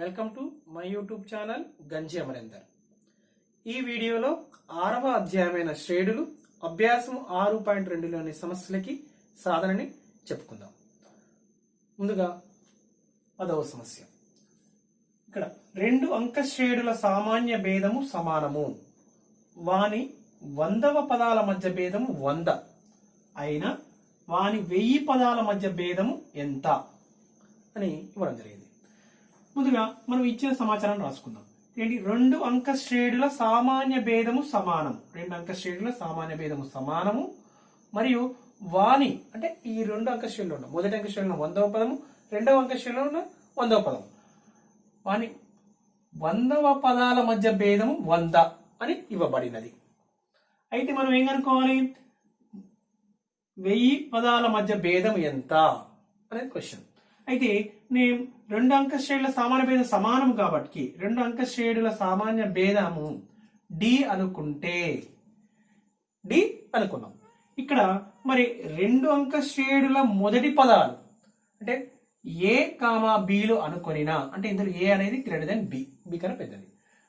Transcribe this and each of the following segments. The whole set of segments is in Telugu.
Welcome to my YouTube channel గంజి అమరేందర్. ఈ వీడియోలో 6వ అధ్యాయమైన శ్రేణులు అభ్యాసం 6.2లోని సమస్యలకి సాధనని చెప్పుకుందాం. ముందుగా 10వ సమస్య. ఇక్కడ 2 అంక శ్రేణుల సామాన్య భేదము సమానము, వాని 100వ పదాల మధ్య భేదము 100 అయినా వాని 1000 పదాల మధ్య భేదము ఎంత అని ఇవ్వడం జరిగింది. ముందుగా మనం ఇచ్చిన సమాచారాన్ని రాసుకుందాం. ఏంటి? 2 అంక శ్రేణుల సామాన్య భేదము సమానము. 2 అంక శ్రేణుల సామాన్య భేదము సమానము మరియు వాని అంటే ఈ 2 అంక శ్రేణులు ఉన్న మొదటి అంక శ్రేణులో 100వ పదము, 2వ అంక శ్రేణులో ఉన్న 100వ పదము, వాని 100వ పదాల మధ్య భేదము 100 అని ఇవ్వబడినది. అయితే మనం ఏం కనుక్కోవాలి? 1000 పదాల మధ్య భేదం ఎంత అనేది క్వశ్చన్. అయితే నేను 2 అంక శ్రేణుల సామాన్య భేదం సమానం కాబట్టి 2 అంక శ్రేణుల సామాన్య భేదము డి అనుకుంటే డి అనుకున్నాం. ఇక్కడ మరి 2 అంక శ్రేణుల మొదటి పదాలు అంటే ఏ కామా బిలు అనుకొనినా అంటే ఇందులో ఏ అనేది గ్రేటర్ దెన్ బి, బి కన్నా పెద్దది.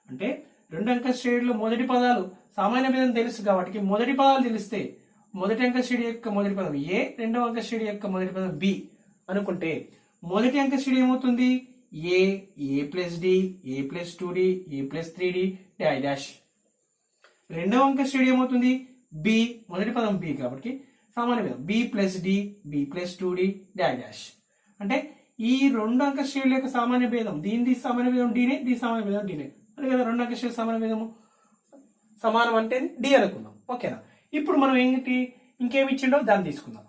అంటే 2 అంక శ్రేణుల మొదటి పదాలు సామాన్య భేదం తెలుసు కాబట్టి మొదటి పదాలు తెలిస్తే మొదటి అంక శ్రేణి యొక్క మొదటి పదం ఏ, 2వ అంక శ్రేణి యొక్క మొదటి పదం బి అనుకుంటే మొదటి అంక శ్రేణి ఏమవుతుంది? ఏ, ఏ ప్లస్ డి, ఏ ప్లస్ 2d, ఏ ప్లస్ 3d డాష్. 2వ అంక శ్రేణి ఏమవుతుంది? బి, మొదటి పదం బి కాబట్టి సామాన్య భేదం B plus D, B plus 2d dash. అంటే ఈ 2 అంక శ్రేణుల యొక్క సామాన్య భేదం దీని సామాన్య భేదం డీనే, దీని సామాన్య భేదం డీనే. అదే కదా 2 అంక శ్రేణుల సామాన్య భేదము సమానం అంటే డి అనుకుందాం. ఓకేనా? ఇప్పుడు మనం ఏంటి ఇంకేమి ఇచ్చిండో దాన్ని తీసుకుందాం.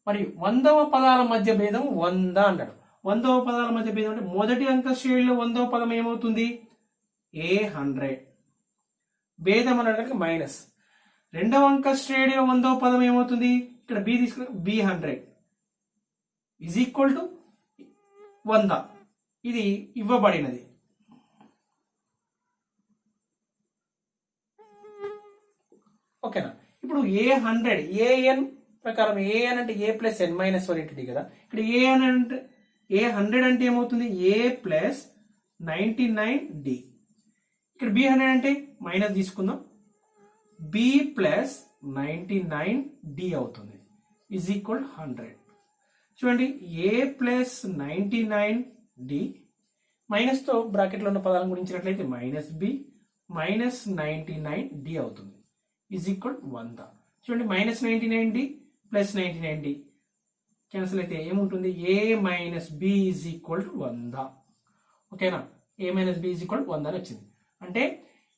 మరియు 100వ పదాల మధ్య భేదం 100 అన్నాడు. 100వ పదాల మధ్య భేదం అంటే మొదటి అంక శ్రేణిలో 100వ పదం ఏమవుతుంది? ఏ 100 భేదం అన్నాడు కనుక మైనస్. 2వ అంక శ్రేణిలో 100వ పదం ఏమవుతుంది? ఇక్కడ బి తీసుకుని బి 100 ఈజ్ ఈక్వల్ టు 100. ఇది ఇవ్వబడినది. ఓకేనా? ఇప్పుడు ఏ 100 ఏఎన్ ప్రకారం ఏఎన్ అంటే A plus N minus 1 into D కదా. ఇక్కడ ఏఎన్ అంటే ఏ 100 అంటే ఏమవుతుంది? ఏ ప్లస్ 99 డి. ఇక్కడ బి 100 అంటే మైనస్ తీసుకుందాం, బి ప్లస్ 99 డి అవుతుంది ఈజ్ ఈక్వల్ 100. చూడండి, ఏ ప్లస్ 99 డి మైనస్ తో బ్రాకెట్లో ఉన్న పదాలను గురించినట్లయితే మైనస్ బి మైనస్ 99 డి అవుతుంది ఈజ్ ఈక్వల్ 100. చూడండి, minus 99 D plus 99 D cancel అయితే ఏముంటుంది? A minus B is equal to 100. ఓకేనా? A minus B is equal 100 అని వచ్చింది. అంటే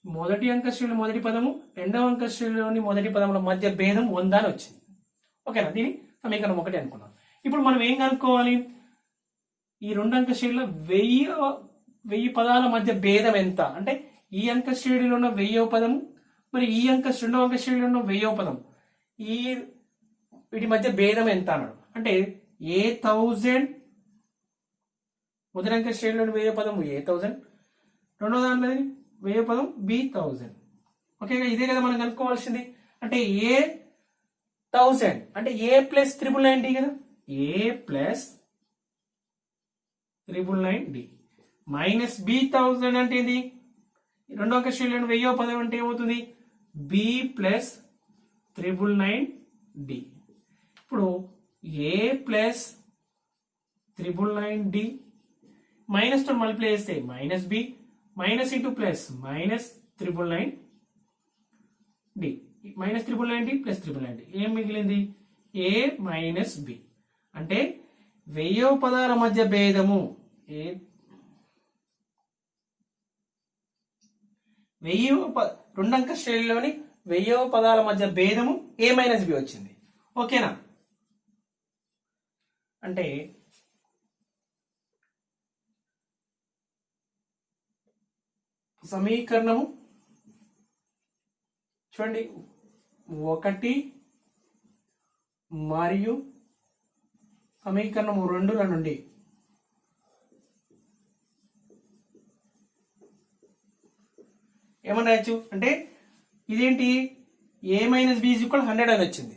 మొదటి అంక శ్రేణిలో మొదటి పదము 2వ అంక శ్రేణిలోని మొదటి పదముల మధ్య భేదం 100 అని వచ్చింది. ఓకేనా? దీని సమీకరణం 1 అనుకున్నాం. ఇప్పుడు మనం ఏం కనుక్కోవాలి? ఈ 2 అంక శ్రేణిలో 1000 పదాల మధ్య భేదం ఎంత అంటే ఈ అంక శ్రేణిలో ఉన్న 1000వ పదము మరి ఈ 2వ అంక శ్రేణిలో ఉన్న 1000వ పదం ఈ వీటి మధ్య భేదం ఎంత అన్నాడు. అంటే ఏ 1000 మొదటి అంక శ్రేణిలోని 1000వ పదము ఏ 1000, రెండవ దాంట్లో 1000వ పదం బి 1000. ఓకే, ఇదే కదా మనం కనుక్కోవాల్సింది. అంటే ఏ 1000 అంటే ఏ ప్లస్ 999 డి కదా, ఏ ప్లస్ 999 డి మైనస్ బి 1000 అంటే ఏంది? రెండవ అంక శ్రేణిలోని 1000వ పదం అంటే ఏమవుతుంది? B plus 999 D. ఇప్పుడు ఏ ప్లస్ 999 డి మైనస్ తో మల్టిప్లై చేస్తే minus B minus into plus minus 999 D minus 999 D plus 999 D ఏం మిగిలింది? A minus B. అంటే 1000వ పదాల మధ్య భేదము 2 అంక శ్రేణిలోని 1000వ పదాల మధ్య భేదము ఏ మైనస్ బి వచ్చింది. ఓకేనా? అంటే సమీకరణము చూడండి 1 మరియు సమీకరణము 2ల నుండి ఏమని రాయొచ్చు అంటే ఇదేంటి? ఏ మైనస్ బి ఈజ్ ఈక్వల్ 100 అని వచ్చింది.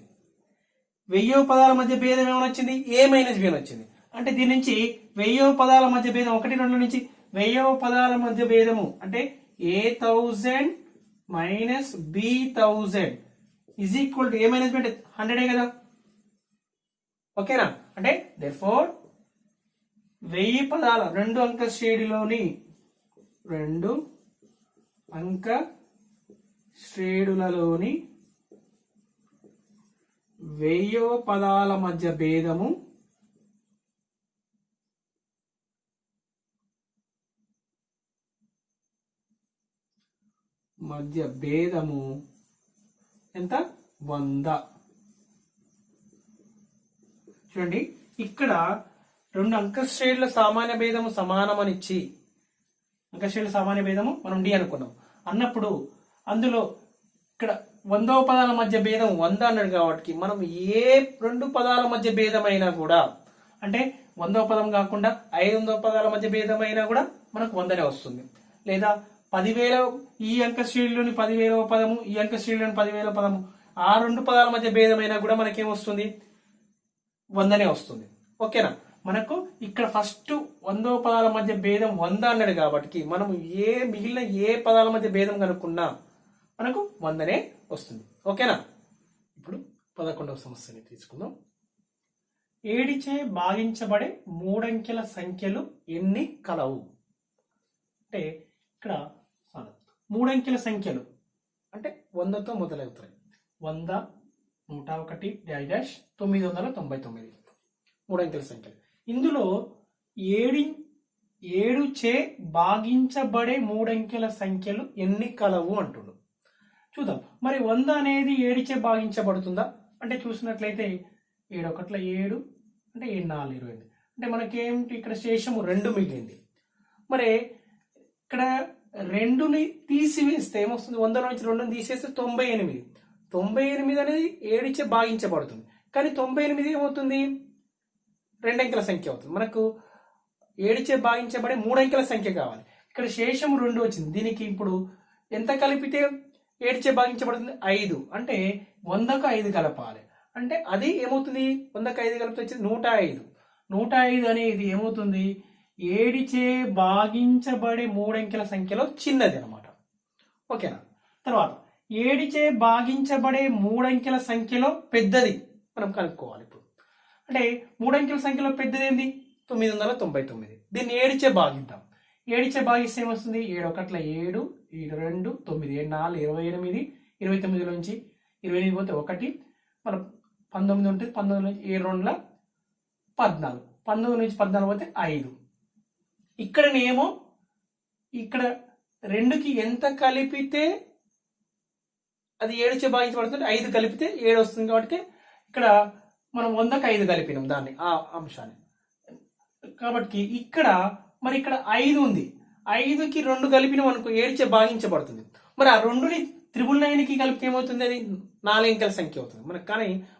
1000వ పదాల మధ్య భేదం ఏమని వచ్చింది? ఏ మైనస్ బి అని వచ్చింది. అంటే దీని నుంచి 1000వ పదాల మధ్య భేదం 1, 2 నుంచి వెయ్యవ పదాల మధ్య భేదము అంటే A1000 minus B1000 is equal to A minus B అంటే 100 కదా. ఓకేనా? అంటే therefore 1000 పదాల 2 అంక శ్రేణిలోని 2 అంక శ్రేణులలోని 1000వ పదాల మధ్య భేదము ఎంత? 100. చూడండి, ఇక్కడ 2 అంక శ్రేణుల సామాన్య భేదము సమానమని ఇచ్చి అంక శ్రేణుల సామాన్య భేదము మనం డి అనుకున్నాం అన్నప్పుడు అందులో ఇక్కడ 100వ పదాల మధ్య భేదం 100 అన్నాడు కాబట్టి మనం ఏ 2 పదాల మధ్య భేదమైనా కూడా అంటే 100వ పదం కాకుండా 500వ పదాల మధ్య భేదమైనా కూడా మనకు 100నే వస్తుంది. లేదా 10,000 ఈ అంక శ్రేణిలోని 10,000వ పదము ఈ అంక శ్రేణిలోని 10,000వ పదము ఆ 2 పదాల మధ్య భేదమైనా కూడా మనకేమొస్తుంది? 100నే వస్తుంది. ఓకేనా? మనకు ఇక్కడ ఫస్ట్ 100వ పదాల మధ్య భేదం 100 అన్నాడు కాబట్టి మనం మిగిలిన ఏ పదాల మధ్య భేదం కనుక్కున్నా మనకు 100నే వస్తుంది. ఓకేనా? ఇప్పుడు 11వ సమస్యని తీసుకుందాం. 7చే భాగించబడే 3 అంకెల సంఖ్యలు ఎన్ని కలవు? అంటే ఇక్కడ 3 అంకెల సంఖ్యలు అంటే 100తో మొదలవుతాయి. 100, 101, 999 3 అంకెల సంఖ్యలు. ఇందులో 7చే భాగించబడే 3 అంకెల సంఖ్యలు ఎన్ని కలవు అంటున్నాడు. చూద్దాం. మరి 100 అనేది 7చే భాగించబడుతుందా అంటే చూసినట్లయితే 7 1 7 అంటే 7 4 28 అంటే మనకేమిటి ఇక్కడ శేషము 2 మిగిలింది. మరి ఇక్కడ 2ని తీసివేస్తే ఏమొస్తుంది? 100 నుంచి 2ని తీసేస్తే 98. 98 అనేది 7చే భాగించబడుతుంది. కానీ 98 ఏమవుతుంది? 2 అంకెల సంఖ్య అవుతుంది. మనకు 7చే భాగించబడే 3 అంకెల సంఖ్య కావాలి. ఇక్కడ శేషము 2 వచ్చింది. దీనికి ఇప్పుడు ఎంత కలిపితే 7చే భాగించబడుతుంది? 5. అంటే 100కు 5 కలపాలి. అంటే అది ఏమవుతుంది? 100కు 5 కలిపితే వచ్చేది 105. 105 అనేది ఏమవుతుంది? 7చే భాగించబడే 3 అంకెల సంఖ్యలో చిన్నది అనమాట. ఓకేనా? తర్వాత 7చే భాగించబడే 3 అంకెల సంఖ్యలో పెద్దది మనం కనుక్కోవాలి. ఇప్పుడు అంటే 3 అంకెల సంఖ్యలో పెద్దది ఏంది? 999. దీన్ని 7చే భాగిద్దాం. 7చే భాగిస్తే ఏమొస్తుంది? 7 1 7 7 2 9 7 4 28 29 నుంచి 28 పోతే 1 మన 19 ఉంటుంది. 19 నుంచి 7 2 14 19 నుంచి 14 పోతే 5. ఇక్కడనేమో ఇక్కడ 2కి ఎంత కలిపితే అది 7చే భాగించబడుతుంది? 5 కలిపితే 7 వస్తుంది. కాబట్టి ఇక్కడ మనం 100కు 5 కలిపినాం దాన్ని ఆ అంశాన్ని. కాబట్టి ఇక్కడ మరి ఇక్కడ 5 ఉంది. 5కి 2 కలిపినాం అనుకో 7చే భాగించబడుతుంది. మరి ఆ 2ని 999కి కలిపితే ఏమవుతుంది? అది 4 అంకెల సంఖ్య అవుతుంది.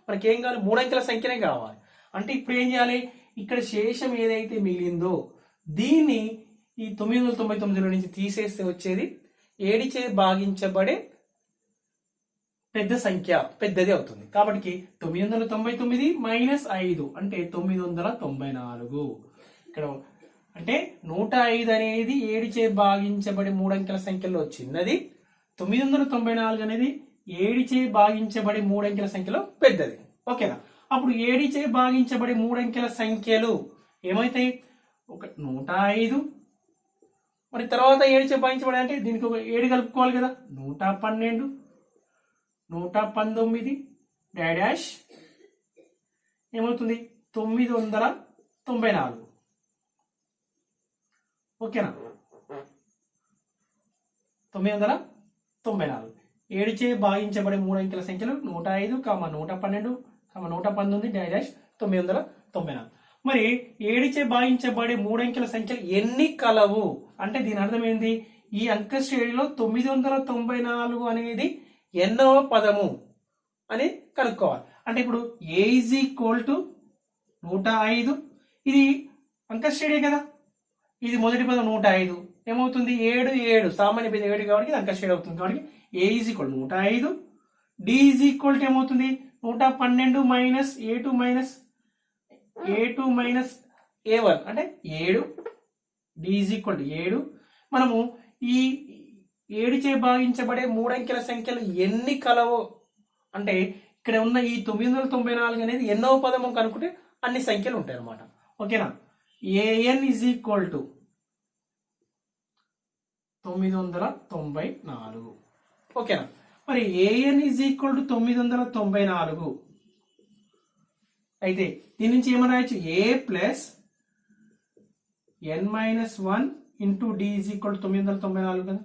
మనకేం కావాలి? 3 అంకెల సంఖ్యనే కావాలి. అంటే ఇప్పుడు ఏం చేయాలి? ఇక్కడ శేషం ఏదైతే మిగిలిందో దీన్ని ఈ 999 నుంచి తీసేస్తే వచ్చేది 7చే భాగించబడే పెద్ద సంఖ్య పెద్దది అవుతుంది. కాబట్టి 999 మైనస్ 5 అంటే 994. ఇక్కడ అంటే 105 అనేది 7చే భాగించబడి 3 అంకెల సంఖ్యలో చిన్నది. 994 అనేది 7చే భాగించబడి 3 అంకెల సంఖ్యలో పెద్దది. ఓకేనా? అప్పుడు 7చే భాగించబడి 3 అంకెల సంఖ్యలు ఏమైతాయి? 105. మరి తర్వాత 7చే భాగించబడి అంటే దీనికి ఒక 7 కలుపుకోవాలి కదా. 112 119 డాష్ ఏమవుతుంది? 994. ఓకేనా? 994. 7చే భాగించబడే 3 అంకెల సంఖ్యలు 105, 112, 119 డాష్ 994. మరి 7చే భాగించబడే 3 అంకెల సంఖ్యలు ఎన్ని కలవు అంటే దీని అర్థం ఏంది? ఈ అంక శ్రేణిలో 994 అనేది ఎన్నవ పదము అని కనుక్కోవాలి. అంటే ఇప్పుడు A ఈజ్ ఈక్వల్ టు 105. ఇది అంక శ్రేణి కదా. ఇది మొదటి పదం 105 ఏమవుతుంది? 7 7 సామాన్య భేదం 7 కాబట్టి అంక శ్రేణి అవుతుంది. కాబట్టి A is equal 105. D is equal to ఏమవుతుంది? 112 మైనస్ A2 మైనస్ A1 అంటే 7 డి ఈజ్ ఈక్వల్ టు 7. మనము ఈ 7 చే భాగించబడే 3 అంకెల సంఖ్యలు ఎన్ని కలవో అంటే ఇక్కడ ఉన్న ఈ 994 అనేది ఎన్నో పదము కనుక్కుంటే అన్ని సంఖ్యలు ఉంటాయి అన్నమాట. ఓకేనా. A N is equal to 994. ఓకేనా. మరి ఏఎన్ ఈజ్ ఈక్వల్ టు 994 అయితే దీని నుంచి ఏమని రాయొచ్చు, A plus n-1 into D is equal to 994 కదా.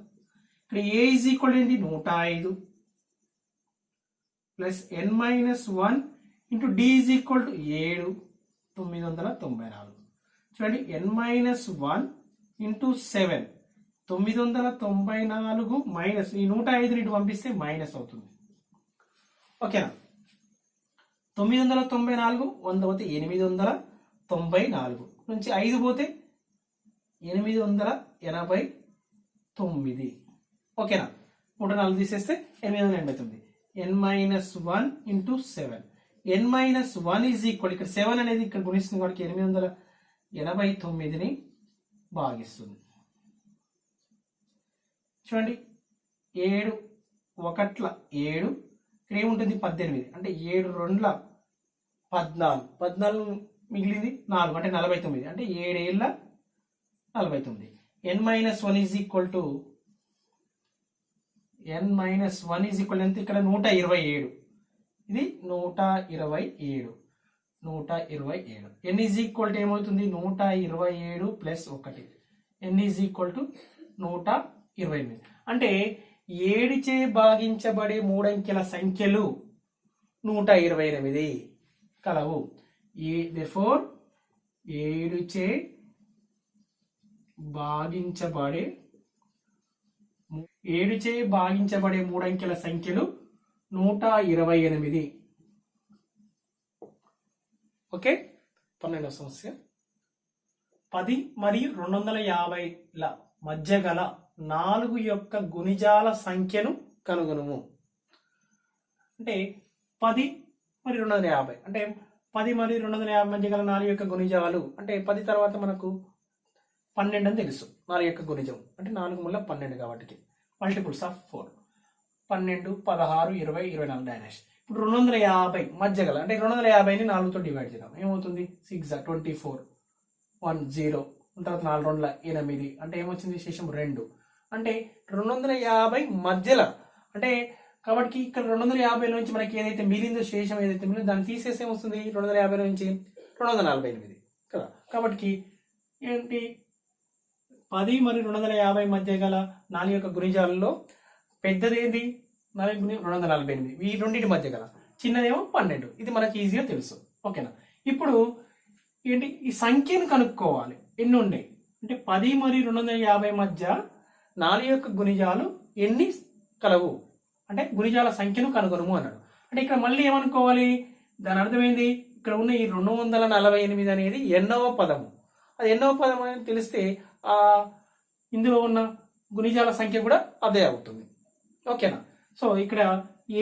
ఇక్కడ ఏ ఈజ్ ఈక్వల్ ఏంటి 105 plus n-1 into D is equal to 7 994. చూడండి n-1 ఇంటూ 7 994 మైనస్ ఈ 105 ఇటు పంపిస్తే మైనస్ అవుతుంది. ఓకేనా. 994 100 పోతే 894 నుంచి 5 పోతే 889. ఓకేనా. 104 తీసేస్తే 889. n-1 into 7 n-1 is equal ఇక్కడ 7 అనేది ఇక్కడ గుణిస్తుంది కాబట్టి 889ని భాగిస్తుంది. చూడండి 7 1 7 ఇక్కడ ఏముంటుంది 18 అంటే 7 2 14 మిగిలింది 4 అంటే 49 అంటే 7 ఏళ్ళ 49. n-1 is equal to n-1 is equal ఎంత ఇక్కడ 127 ఇది 127 n ఈజ్ ఈక్వల్ టు ఏమవుతుంది 127 plus 1 n is equal to 128 అంటే 7 చే భాగించబడే 3 అంకెల సంఖ్యలు 128 కలవు. therefore 7 చే భాగించబడే 3 అంకెల సంఖ్యలు 128. ఓకే. 12వ సమస్య 10 మరియు 250ల మధ్య గల 4 యొక్క గుణిజాల సంఖ్యను కనుగొనుము. అంటే 10 మరియు 250 అంటే 10 మరియు 250 మధ్య గల 4 యొక్క గుణిజాలు అంటే 10 తర్వాత మనకు 12 అని తెలుసు. 4 యొక్క గుణిజం అంటే 4 మూల 12 కాబట్టి మల్టిపుల్స్ ఆఫ్ 4 12 16 20 24 డాష్. ఇప్పుడు 250 మధ్య గల అంటే 250ని 4తో డివైడ్ చేద్దాం. ఏమవుతుంది 6 24 1 0 తర్వాత 4 2 8 అంటే ఏమొచ్చింది శేషం 2 అంటే 250 మధ్యలో అంటే కాబట్టి ఇక్కడ 250 నుంచి మనకి ఏదైతే మిగిలిందో శేషం ఏదైతే మిగిలిందో దాన్ని తీసేసి ఏమొస్తుంది 250 నుంచి 248 కదా. కాబట్టి ఏంటి 10 మరియు 250 మధ్య గల 4 యొక్క గుణిజాలలో పెద్దది ఏంటి 248 ఈ రెండింటి మధ్య గల చిన్నదేమో 12. ఇది మనకి ఈజీగా తెలుసు. ఓకేనా. ఇప్పుడు ఏంటి ఈ సంఖ్యను కనుక్కోవాలి ఎన్ని ఉన్నాయి అంటే 10 మరియు 250 మధ్య 4 యొక్క గుణిజాలు ఎన్ని కలవు అంటే గుణిజాల సంఖ్యను కనుగొనుము అన్నాడు. అంటే ఇక్కడ మళ్ళీ ఏమనుకోవాలి దాని అర్థమైంది ఇక్కడ ఉన్న ఈ 248 అనేది ఎన్నవ పదము. అది ఎన్నవ పదం అని తెలిస్తే ఆ ఇందులో ఉన్న గుణిజాల సంఖ్య కూడా అదే అవుతుంది. ఓకేనా. సో ఇక్కడ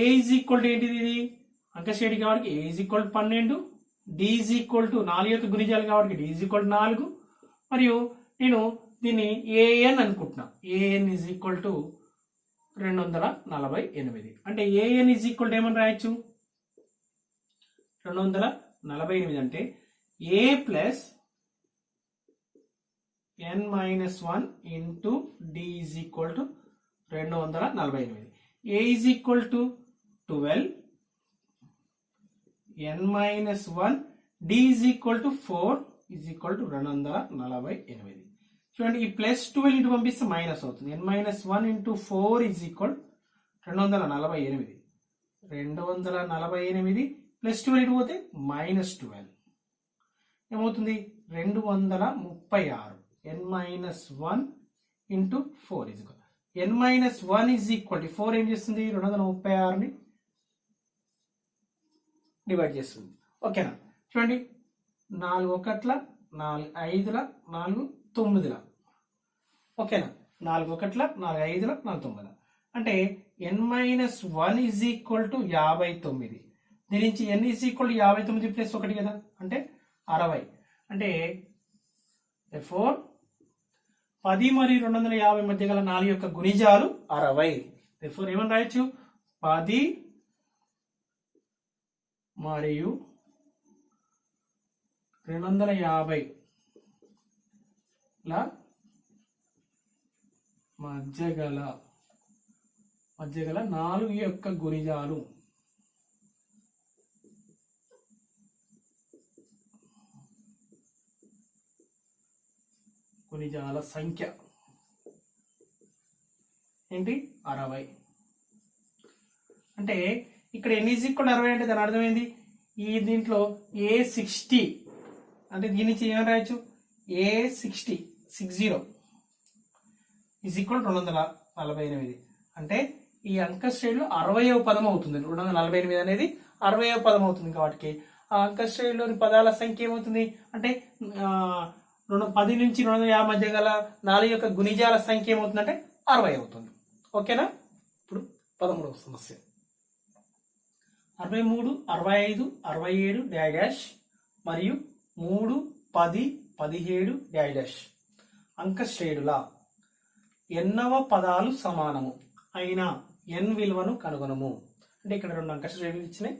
ఏ ఈజ్ ఈక్వల్ టు ఏంటిది ఇది అంకశ్రేణి కాబట్టి A is equal to 12 D is equal to 4 యొక్క గుణిజాలు కాబట్టి డి ఈజ్ ఈక్వల్ టు 4 మరియు నేను దీన్ని ఏఎన్ అనుకుంటున్నా. ఏఎన్ ఈజ్ ఈక్వల్ టు 248 అంటే ఏఎన్ ఈజ్ ఈక్వల్ టు ఏమని రాయొచ్చు 248 అంటే A plus n-1 into D is equal to 248. A is equal to 12 n-1 D is equal to 4 is equal to 248. చూడండి ఈ ప్లస్ 12 ఇటు పంపిస్తే మైనస్ అవుతుంది. n-1 into 4 is equal 248. 248 plus 12 ఇటు పోతే మైనస్ 12 ఏమవుతుంది 236. n-1 into 4 is equal n-1 is equal to 4 ఏం చేస్తుంది 236ని డివైడ్ చేస్తుంది. ఓకేనా. చూడండి 4 1 4 5 4 9 ఓకేనా 4 1 4 5 4 9 అంటే n-1 ఈజ్ ఈక్వల్ టు 59. దీని నుంచి n is equal to 59 plus 1 కదా అంటే 60 అంటే 4 10 మరియు 250 మధ్య గల 4 యొక్క గుణిజాలు 60. therefore ఏమని రాయొచ్చు 10 మరియు 250 ల మధ్య గల 4 యొక్క గుణిజాలు గుణిజాల సంఖ్య ఏంటి 60. అంటే ఇక్కడ n = 60 అంటే దాని అర్థమైంది ఈ దీంట్లో A60 అంటే దీని నుంచి ఏమని రాయొచ్చు A60 248 అంటే ఈ అంక శ్రేణిలో 60వ పదం అవుతుంది. 248 అనేది 60వ పదం అవుతుంది. కాబట్టి ఆ అంక శ్రేణిలోని పదాల సంఖ్య ఏమవుతుంది అంటే 10 నుంచి 250 మధ్య గల 4 యొక్క గుణిజాల సంఖ్య ఏమవుతుందంటే 60 అవుతుంది. ఓకేనా. ఇప్పుడు 13వ సమస్య 63, 65, 67 డాష్ మరియు 3, 10, 17 డాష్ అంక శ్రేణుల ఎన్నవ పదాలు సమానము అయిన n విలువను కనుగొనము. అంటే ఇక్కడ 2 అంక శ్రేణులు ఇచ్చినాయి,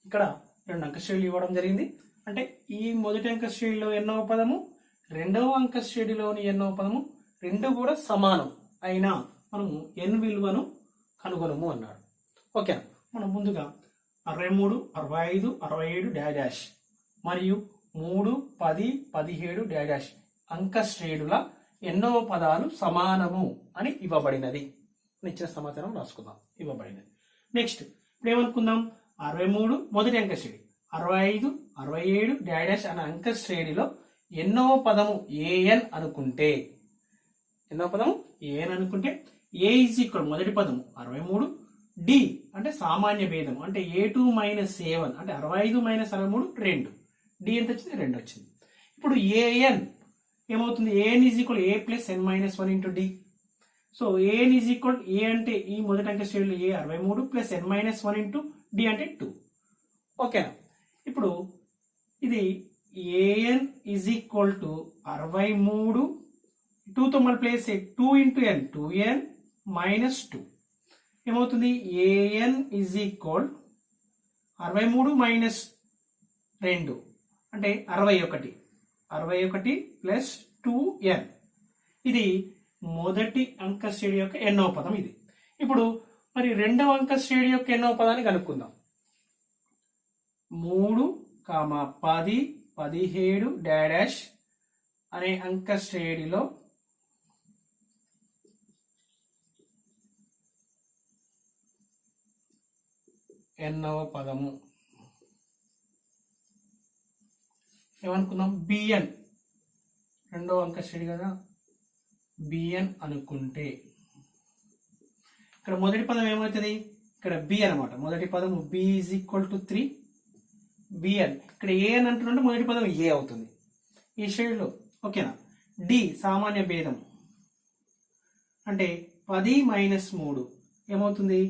ఇక్కడ 2 అంక శ్రేణులు ఇవ్వడం జరిగింది. అంటే ఈ మొదటి అంక శ్రేణిలో ఎన్నవ పదము, రెండవ అంక శ్రేణిలోని ఎన్నవ పదము రెండు కూడా సమానం అయినా మనము n విలువను కనుగొనము అన్నాడు. ఓకేనా. మనం ముందుగా 63, 65, 67 డాష్ మరియు 3, 10, 17 డాష్ అంక శ్రేణుల ఎన్నవ పదాలు సమానము అని ఇవ్వబడినది. ఇచ్చిన సమాచారం రాసుకుందాం. ఇవ్వబడినది. నెక్స్ట్ ఇప్పుడు ఏమనుకుందాం 63 మొదటి అంక శ్రేణి, 65, 67 డాష్ అనే అంక శ్రేణిలో ఎన్నవ పదము an అనుకుంటే a మొదటి పదము 63, d అంటే సామాన్య భేదం అంటే a2 - a1 అంటే 65 - 63 2, d ఎంత వచ్చింది 2 వచ్చింది. ఇప్పుడు an ఏమవుతుంది an = a + n - 1 × d. So an a అంటే ఈ మొదటి అంక శ్రేణిలో a 63 + n - 1 × d అంటే 2. ఓకేనా. ఇప్పుడు ఇది an = 63 2తో మల్టిప్లై 2 × n 2n - 2 ఏమవుతుంది an = 63 - 2 అంటే 61 + 2n. ఇది మొదటి అంక శ్రేణి యొక్క ఎన్నవ పదం ఇది. ఇప్పుడు మరి రెండవ అంక శ్రేణి యొక్క ఎన్నవ పదాన్ని కనుక్కుందాం. 3, 10, 17 డాష్ అనే అంక శ్రేణిలో ఎన్నవ పదము ఏమనుకుందాం bn, రెండవ అంక శ్రేణి కదా bn అనుకుంటే ఇక్కడ మొదటి పదం ఏమవుతుంది ఇక్కడ b అనమాట. మొదటి పదము b = 3 bn. ఇక్కడ a అని అంటున్నట్టు మొదటి పదం a అవుతుంది ఈ శ్రేణిలో. ఓకేనా. d సామాన్య భేదం అంటే 10 - 3 ఏమవుతుంది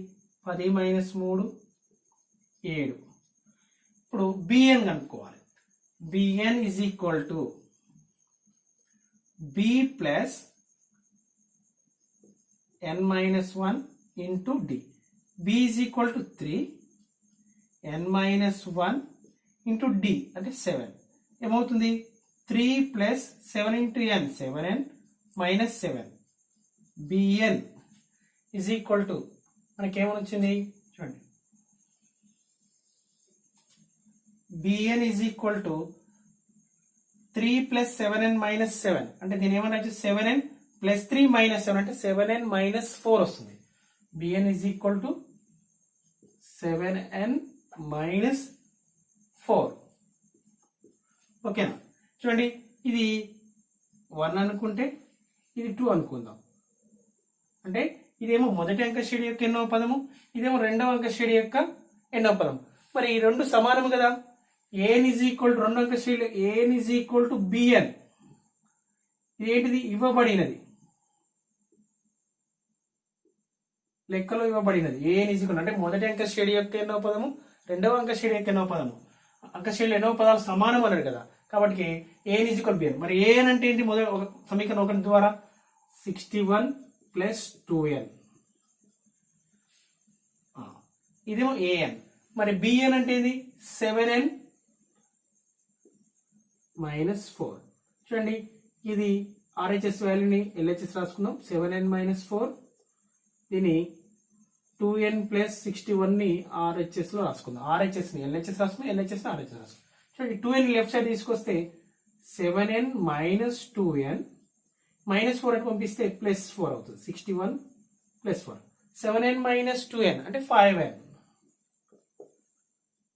10 - 3 7. ఇప్పుడు bn కనుక్కోవాలి. bn = b + n - 1 × d. b = 3 n - 1 × d అంటే 7 ఏమవుతుంది 3 + 7 × n 7n - 7. bn = మనకేమని వచ్చింది చూడండి bn = 3 + 7n - 7 అంటే దీని ఏమన్నా 7n + 3 - 7 అంటే 7n - 4 వస్తుంది. bn = 7n - 4. ఓకేనా. చూడండి ఇది 1 అనుకుంటే ఇది 2 అనుకుందాం. అంటే ఇదేమో మొదటి అంక శ్రేణి యొక్క ఎన్నో పదము, ఇదేమో రెండవ అంక శ్రేణి యొక్క ఎన్నో పదము. మరి ఈ రెండు సమానము కదా. an = రెండు అంక శ్రేణి an = bn. ఇదేంటిది ఇవ్వబడినది లెక్కలో ఇవ్వబడినది. an అంటే మొదటి అంక శ్రేణి యొక్క ఎన్నో పదము, రెండవ అంక శ్రేణి యొక్క ఎన్నో పదము. అంక శ్రేణిలో ఎన్నో పదాలు సమానం అన్నాడు కదా. కాబట్టి an ఈజ్ ఈక్వల్ bn. మరి an అంటే ఏంటి? మొదటి సమీకరణం 1 ద్వారా 61 ప్లస్ 2n, ఇదేమో an. మరి bn అంటే ఏంది? 7n minus 4. చూడండి, ఇది RHS వాల్యూని LHS రాసుకుందాం. 7n మైనస్ 4, దీని 2n ప్లస్ 61 ని RHS లో రాసుకుందాం. RHS ని LHS రాసుకుందాం, LHS ని RHS రాసుకుందాం. చూడండి, 2n లెఫ్ట్ సైడ్ తీసుకొస్తే 7n మైనస్ 2n మైనస్ 4 అని పంపిస్తే ప్లస్ 4 అవుతుంది. 61 ప్లస్ 4, 7n మైనస్ 2n అంటే 5n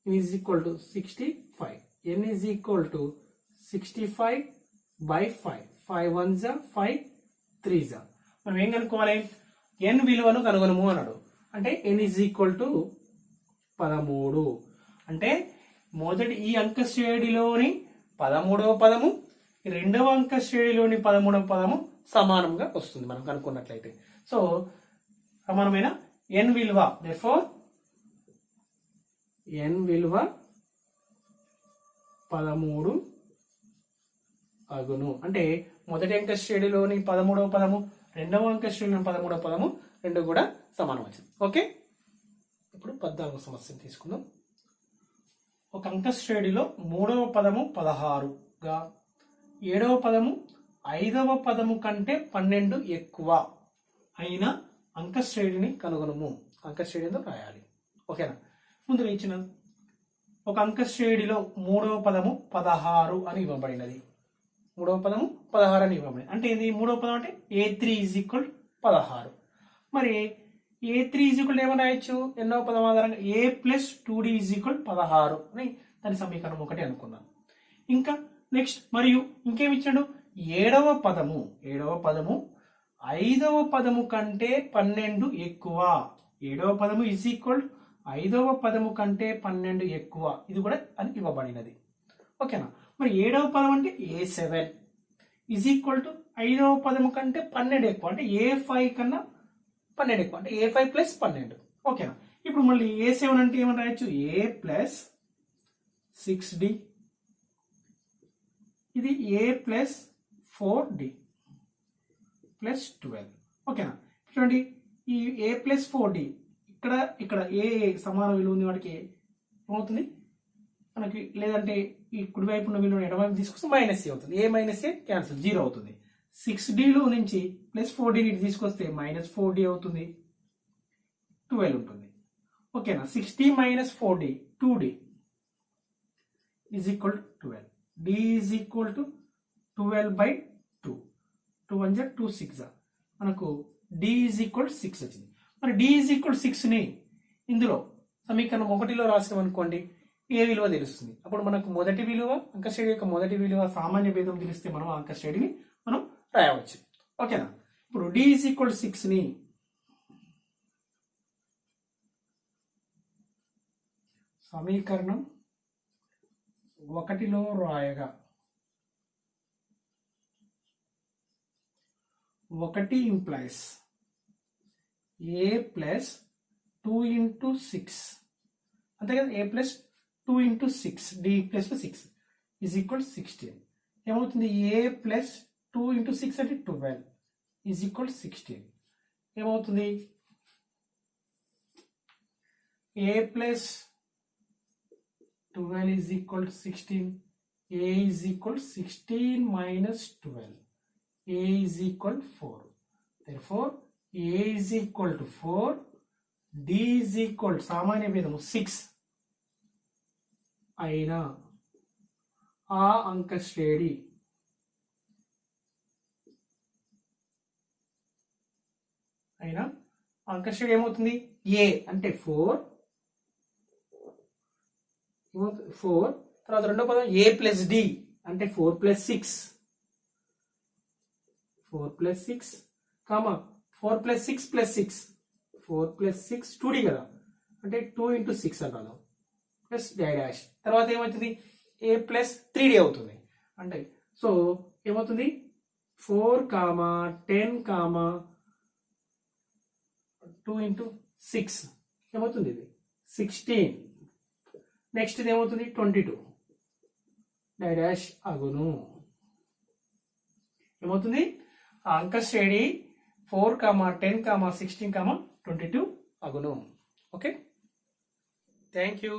is equal to 65. n is equal to 65 by 5. 5 1 జా 5 3 జా. మనం ఏం కనుక్కోవాలి? n విలువను కనుగొనము అన్నాడు. అంటే n ఈజ్ ఈక్వల్ టు 13. అంటే మొదటి ఈ అంక శ్రేణిలోని 13వ పదము, రెండవ అంక శ్రేణిలోని 13వ పదము సమానంగా వస్తుంది మనం కనుక్కున్నట్లయితే. సో సమానమైన n విలువ, therefore n విలువ 13 అగును. అంటే మొదటి అంక శ్రేణిలోని 13వ పదము, రెండవ అంక శ్రేణిలోని 13వ పదము రెండు కూడా సమానం వచ్చింది. ఓకే, ఇప్పుడు 14వ సమస్యను తీసుకుందాం. ఒక అంక శ్రేణిలో 3వ పదము 16గా, 7వ పదము 5వ పదము కంటే 12 ఎక్కువ అయిన అంక శ్రేణిని కనుగొనము. అంక శ్రేణితో రాయాలి. ఓకేనా? ముందుగా ఇచ్చిన ఒక అంక శ్రేణిలో 3వ పదము 16 అని ఇవ్వబడినది. 3వ పదము 16 అని ఇవ్వబడింది. అంటే ఇది 3వ పదం అంటే a3 ఈజ్ ఈక్వల్ 16. మరి a3 ఈజ్ ఈక్వల్ ఏమని రాయొచ్చు? ఎన్నో పదం ఆధారంగా a plus 2d is equal 16 అని దాని సమీకరణం 1 అనుకున్నాం. ఇంకా నెక్స్ట్ మరియు ఇంకేమి ఇచ్చాడు? 7వ పదము 5వ పదము కంటే 12 ఎక్కువ. 7వ పదము ఈజ్ ఈక్వల్ 5వ పదము కంటే 12 ఎక్కువ, ఇది కూడా అని ఇవ్వబడినది. ఓకేనా? మరి 7వ పదం అంటే a7 ఈజ్ ఈక్వల్ టు 5వ పదము కంటే 12 ఎక్కువ, అంటే a5 కన్నా 12 ఎక్కువ, అంటే a5 ప్లస్ 12. ఓకేనా? ఇప్పుడు మళ్ళీ a7 అంటే ఏమని రాయొచ్చు? a ప్లస్ 6d, ఇది a ప్లస్ 4d ప్లస్ 12. ఓకేనా? చూడండి, ఈ a ప్లస్ 4d ఇక్కడ ఏ సమాన విలువ ఉంది వాడికి ఏమవుతుంది మనకి? లేదంటే ఈ కుడివైపు ఉన్న విలువను ఎడమవైపు తీసుకొస్తే మైనస్ ఏ అవుతుంది. a మైనస్ ఏ క్యాన్సిల్, 0 అవుతుంది. 6dలో నుంచి ప్లస్ 4d తీసుకొస్తే మైనస్ 4d అవుతుంది, 12 ఉంటుంది. ఓకేనా? 6d minus 4d 2d is equal to 12. d is equal to 12 by 2. 2 1 2 6 మనకు d ఈజ్ ఈక్వల్ 6 వచ్చింది. మరి d ఈజ్ ఈక్వల్ 6ని ఇందులో సమీకరణం 1లో రాసినాం అనుకోండి, ఏ విలువ తెలుస్తుంది. అప్పుడు మనకు మొదటి విలువ, అంకశ్రేణి యొక్క మొదటి విలువ సామాన్య భేదం తెలిస్తే మనం అంకశ్రేణిని మనం రాయవచ్చు. ఓకేనా? ఇప్పుడు d ఈజ్ ఈక్వల్ 6ని సమీకరణం 1లో రాయగా 1 ఇంప్లైస్ a ప్లస్ 2 ఇంటూ 6, అంతే కదా? a plus 2 into 6 d plus 6 is equal 16. ఏమవుతుంది? a ప్లస్ 2 ఇంటూ 6 అంటే 12 ఈజ్ ఈక్వల్ 16. ఏమవుతుంది? a plus 12 is equal 16. a is equal 16 minus 12. a is equal 4. therefore a is equal to 4, d is equal సామాన్య భేదము 6 అయినా ఆ అంక శ్రేణి ఏమవుతుంది? a అంటే 4, తర్వాత రెండో పదం a ప్లస్ d అంటే 4 plus 6, 4 plus 6 comma 4 plus 6 plus 6, 4 plus 6 2d కదా, అంటే 2 ఇంటూ 6 అంటాను ప్లస్ డాష్. తర్వాత ఏమవుతుంది? a ప్లస్ 3d అవుతుంది. అంటే సో ఏమవుతుంది? 4 కామా 10 కామా 2 ఇంటూ 6 ఏమవుతుంది? ఇది 16. నెక్స్ట్ ఇది ఏమవుతుంది? 22. డాష్ అగును. ఏమవుతుంది? ఆ అంక శ్రేణి 4, 10, 16, 22 అగును. Okay, thank you.